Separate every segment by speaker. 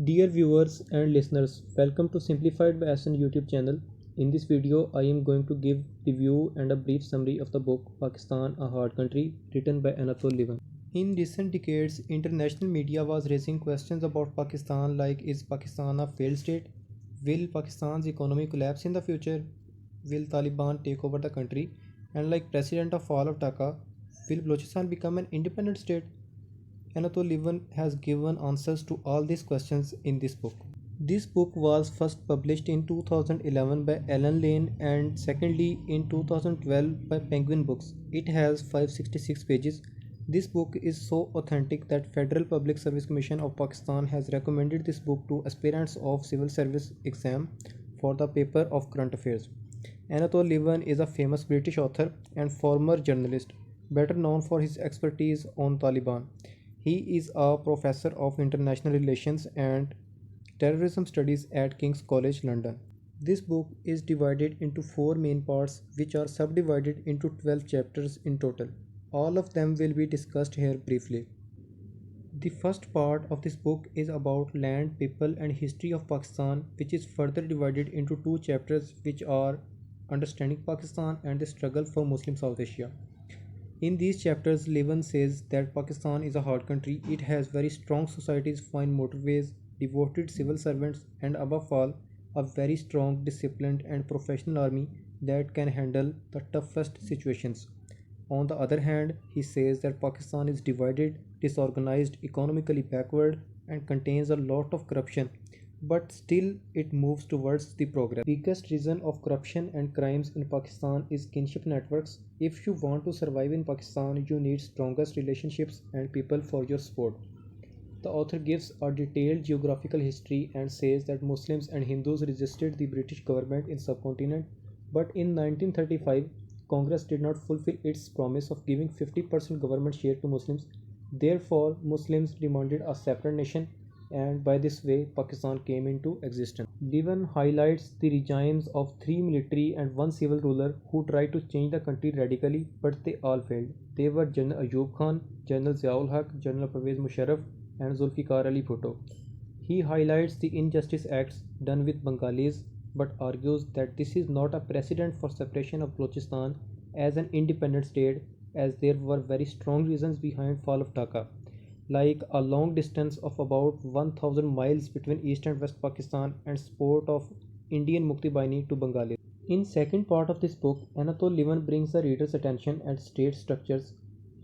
Speaker 1: Dear viewers and listeners, welcome to Simplified by SN YouTube channel. In this video, I am going to give review and a brief summary of the book Pakistan, a Hard Country, written by Anatol Lieven. In recent decades, international media was raising questions about Pakistan like is Pakistan a failed state? Will Pakistan's economy collapse in the future? Will Taliban take over the country? And like President of fall of Dhaka, will Balochistan become an independent state? Anatol Lieven has given answers to all these questions in this book. This book was first published in 2011 by Alan Lane and secondly in 2012 by Penguin Books. It has 566 pages. This book is so authentic that Federal Public Service Commission of Pakistan has recommended this book to aspirants of civil service exam for the paper of current affairs. Anatol Lieven is a famous British author and former journalist, better known for his expertise on Taliban. He is a professor of international relations and terrorism studies at King's College London. This book is divided into four main parts which are subdivided into 12 chapters in total. All of them will be discussed here briefly. The first part of this book is about land, people and history of Pakistan, which is further divided into two chapters which are understanding Pakistan and the struggle for Muslim South Asia. In these chapters, Lieven says that Pakistan is a hard country. It has very strong societies, fine motorways, devoted civil servants, and above all, a very strong, disciplined, and professional army that can handle the toughest situations. On the other hand, he says that Pakistan is divided, disorganized, economically backward, and contains a lot of corruption, but still it moves towards the progress. Biggest reason of corruption and crimes in Pakistan is kinship networks. If you want to survive in Pakistan, you need strongest relationships and people for your support. The author gives a detailed geographical history and says that Muslims and Hindus resisted the British government in subcontinent, but in 1935 Congress did not fulfill its promise of giving 50% government share to Muslims. Therefore, Muslims demanded a separate nation and by this way Pakistan came into existence. Lieven highlights the regimes of three military and one civil ruler who tried to change the country radically but they all failed. They were General Ayub Khan, General Ziaul Haq, General Pervez Musharraf and Zulfikar Ali Bhutto. He highlights the injustice acts done with Bengalis but argues that this is not a precedent for separation of Balochistan as an independent state as there were very strong reasons behind fall of Dhaka like a long distance of about 1000 miles between East and West Pakistan and support of Indian Mukti Bahini to Bengalis. In second part of this book, Anatol Lieven brings the reader's attention at state structures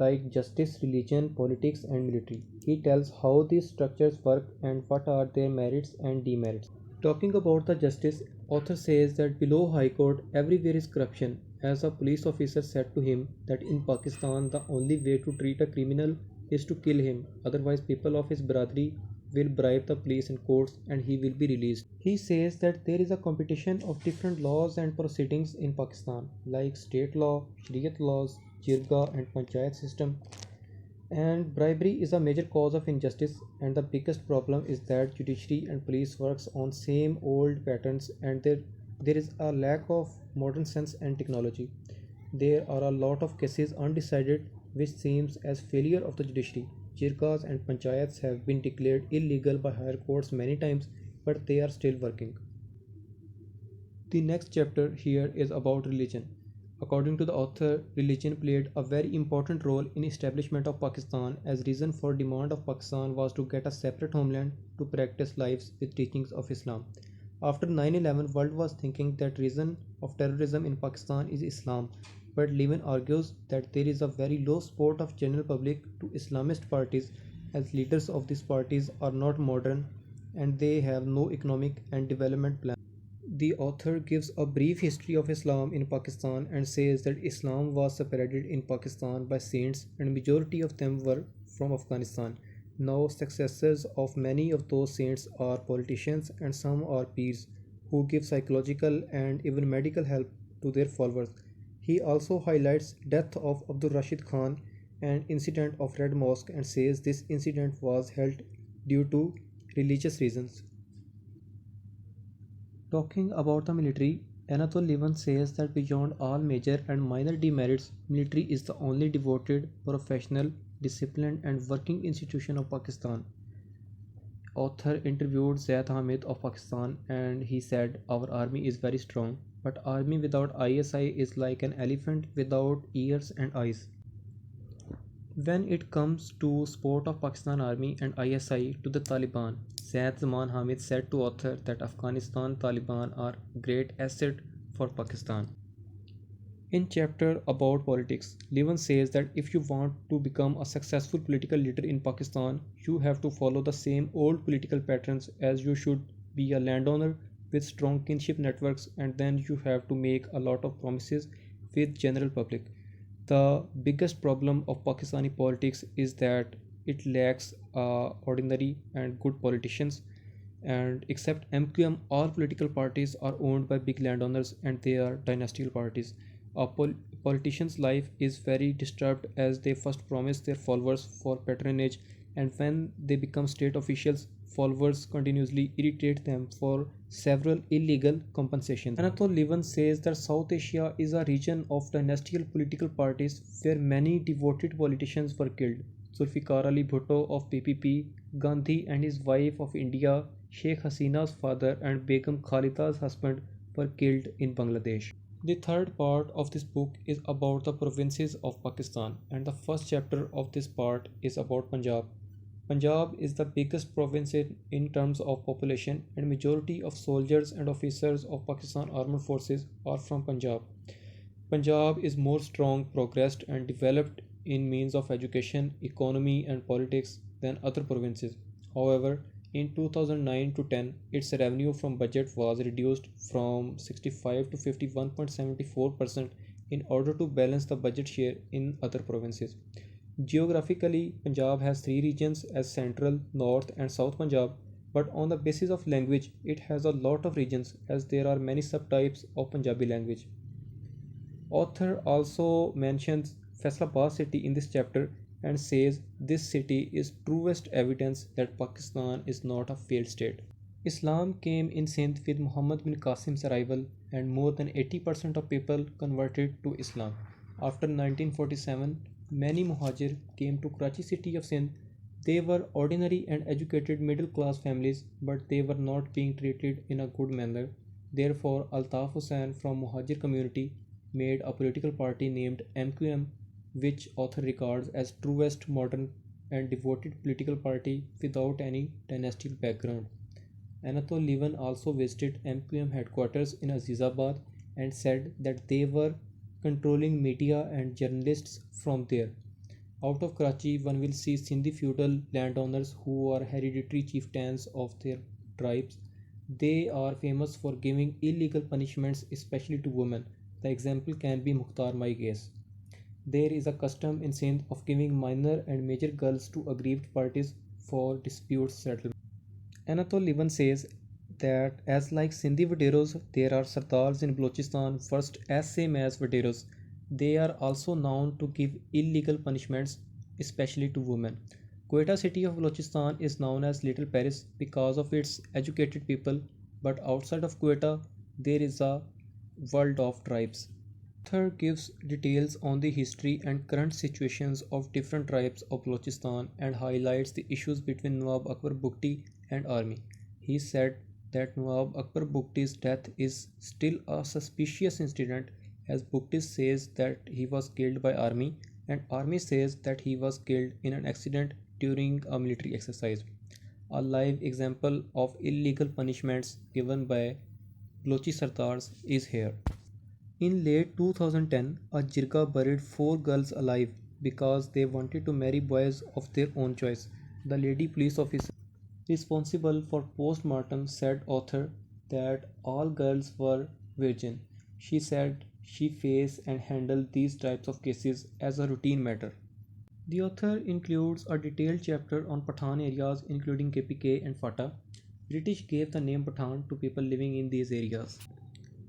Speaker 1: like justice, religion, politics and military. He tells how these structures work and what are their merits and demerits. Talking about the justice, author says that below High Court everywhere is corruption as a police officer said to him that in Pakistan the only way to treat a criminal is to kill him, otherwise people of his brotherhood will bribe the police and courts and he will be released. He says that there is a competition of different laws and proceedings in Pakistan like state law, Shariat laws, Jirga and Panchayat system and bribery is a major cause of injustice and the biggest problem is that judiciary and police works on same old patterns and there is a lack of modern sense and technology. There are a lot of cases undecided which seems as failure of the judiciary. Jirgas and panchayats have been declared illegal by higher courts many times, but they are still working. The next chapter here is about religion. According to the author, religion played a very important role in establishment of Pakistan as reason for demand of Pakistan was to get a separate homeland to practice lives with teachings of Islam. After 9/11, world was thinking that reason of terrorism in Pakistan is Islam, but Lieven argues that there is a very low support of general public to Islamist parties as leaders of these parties are not modern and they have no economic and development plan. The author gives a brief history of Islam in Pakistan and says that Islam was separated in Pakistan by saints and majority of them were from Afghanistan. Now successors of many of those saints are politicians and some are peers who give psychological and even medical help to their followers. He also highlights death of Abdul Rashid Khan and incident of Red Mosque and says this incident was held due to religious reasons. Talking about the military, Anatol Lieven says that beyond all major and minor demerits, military is the only devoted, professional, disciplined and working institution of Pakistan. author interviewed Zaid Hamid of Pakistan and he said, "Our army is very strong, but army without ISI is like an elephant without ears and eyes." When it comes to support of Pakistan Army and ISI to the Taliban, Zaid Zaman Hamid said to author that Afghanistan Taliban are great asset for Pakistan. In chapter about politics, Lieven says that if you want to become a successful political leader in Pakistan, you have to follow the same old political patterns as you should be a landowner with strong kinship networks and then you have to make a lot of promises with general public. The biggest problem of Pakistani politics is that it lacks ordinary and good politicians and except MQM all political parties are owned by big landowners and they are dynastical parties. A politician's life is very disturbed as they first promise their followers for patronage and when they become state officials, followers continuously irritate them for several illegal compensations. Anatol Lieven says that South Asia is a region of dynastical political parties where many devoted politicians were killed. Zulfikar Ali Bhutto of PPP, Gandhi and his wife of India, Sheikh Hasina's father and Begum Khalida's husband were killed in Bangladesh. The third part of this book is about the provinces of Pakistan and the first chapter of this part is about Punjab. Punjab is the biggest province in terms of population and majority of soldiers and officers of Pakistan armed forces are from Punjab. Punjab is more strong, progressed and developed in means of education, economy and politics than other provinces. However, in 2009 to 10, its revenue from budget was reduced from 65 to 51.74% in order to balance the budget share in other provinces. Geographically, Punjab has three regions as Central, North and South Punjab, but on the basis of language, it has a lot of regions as there are many subtypes of Punjabi language. Author also mentions Faisalabad city in this chapter and says this city is truest evidence that Pakistan is not a failed state. Islam came in Sindh with Muhammad bin Qasim's arrival and more than 80% of people converted to Islam. After 1947, many Muhajir came to Karachi city of Sindh. They were ordinary and educated middle class families but they were not being treated in a good manner. Therefore, Altaf Hussain from Muhajir community made a political party named MQM which author regards as truest modern and devoted political party without any dynastical background. Anatol Lieven also visited MQM headquarters in Azizabad and said that they were controlling media and journalists from there. Out of Karachi, one will see Sindhi feudal landowners who are hereditary chieftains of their tribes. They are famous for giving illegal punishments, especially to women. The example can be Mukhtar Mai case. There is a custom in Sindh of giving minor and major girls to aggrieved parties for dispute settlement. Anatol Lieven says that as like Sindhi Vaderos, there are Sardars in Balochistan first as same as Vaderos. They are also known to give illegal punishments, especially to women. Quetta city of Balochistan is known as Little Paris because of its educated people, but outside of Quetta, there is a world of tribes. Author gives details on the history and current situations of different tribes of Balochistan and highlights the issues between Nawab Akbar Bugti and army. He said that Nawab Akbar Bugti's death is still a suspicious incident as Bugti says that he was killed by army and army says that he was killed in an accident during a military exercise. A live example of illegal punishments given by Balochi Sardars is here. In late 2010, a jirga buried 4 girls alive because they wanted to marry boys of their own choice. The lady police officer responsible for post-mortem said author that all girls were virgin. She said she faced and handled these types of cases as a routine matter. The author includes a detailed chapter on Pathan areas including KPK and Fata. British gave the name Pathan to people living in these areas.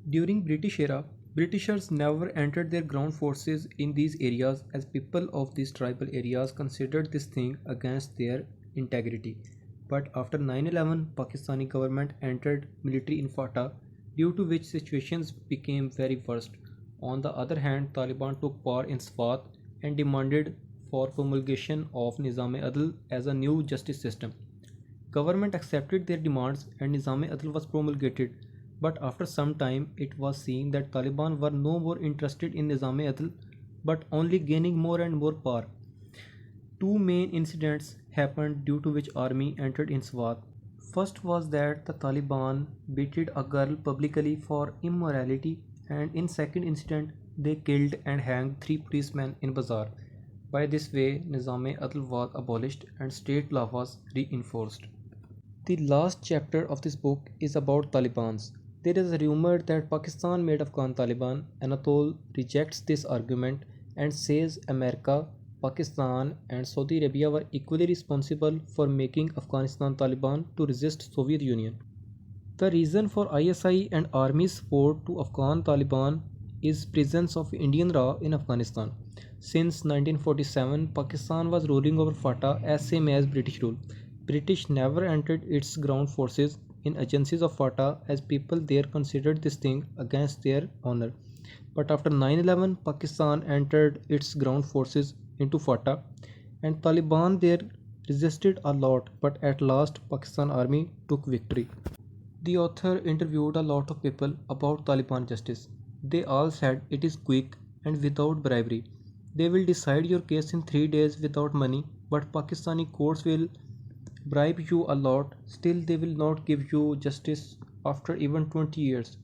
Speaker 1: During British era, Britishers never entered their ground forces in these areas as people of these tribal areas considered this thing against their integrity. But after 9/11, Pakistani government entered military in Fata, due to which situations became very worst. On the other hand, Taliban took power in Swat and demanded for promulgation of Nizam-e-Adl as a new justice system. Government accepted their demands and Nizam-e-Adl was promulgated. But after some time, it was seen that Taliban were no more interested in Nizam-e-Adl but only gaining more and more power. Two main incidents happened due to which army entered in Swat. First was that the Taliban beated a girl publicly for immorality, and in second incident they killed and hanged three policemen in Bazaar. By this way, Nizam-e-Adl was abolished and state law was reinforced. The last chapter of this book is about Talibans. There is a rumor that Pakistan made Afghan Taliban. Anatol rejects this argument and says America, Pakistan, and Saudi Arabia were equally responsible for making Afghanistan Taliban to resist Soviet Union. The reason for ISI and army support to Afghan Taliban is presence of Indian Ra in Afghanistan. Since 1947, Pakistan was ruling over FATA as same as British rule. British never entered its ground forces in agencies of FATA as people there considered this thing against their honor. But after 9/11, Pakistan entered its ground forces into FATA and Taliban there resisted a lot, but at last Pakistan army took victory. The author interviewed a lot of people about Taliban justice. They all said it is quick and without bribery. They will decide your case in 3 days without money, but Pakistani courts will bribe you a lot, still they will not give you justice after even 20 years.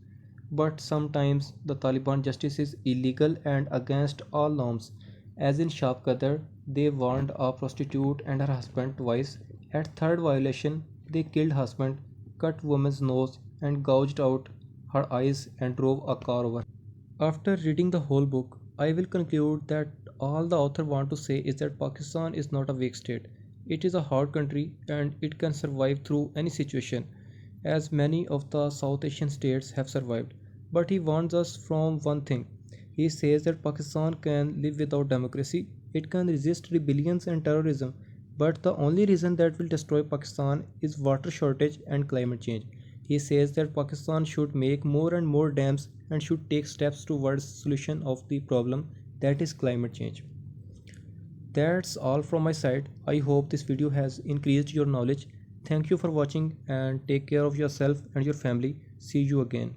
Speaker 1: But sometimes the Taliban justice is illegal and against all norms. As in Shapqadar, they warned a prostitute and her husband twice. At third violation, they killed husband, cut woman's nose and gouged out her eyes and drove a car over. After reading the whole book, I will conclude that all the author want to say is that Pakistan is not a weak state. It is a hard country and it can survive through any situation, as many of the South Asian states have survived. But he warns us from one thing. He says that Pakistan can live without democracy, it can resist rebellions and terrorism, but the only reason that will destroy Pakistan is water shortage and climate change. He says that Pakistan should make more and more dams and should take steps towards solution of the problem that is climate change. That's all from my side. I hope this video has increased your knowledge. Thank you for watching and take care of yourself and your family. See you again.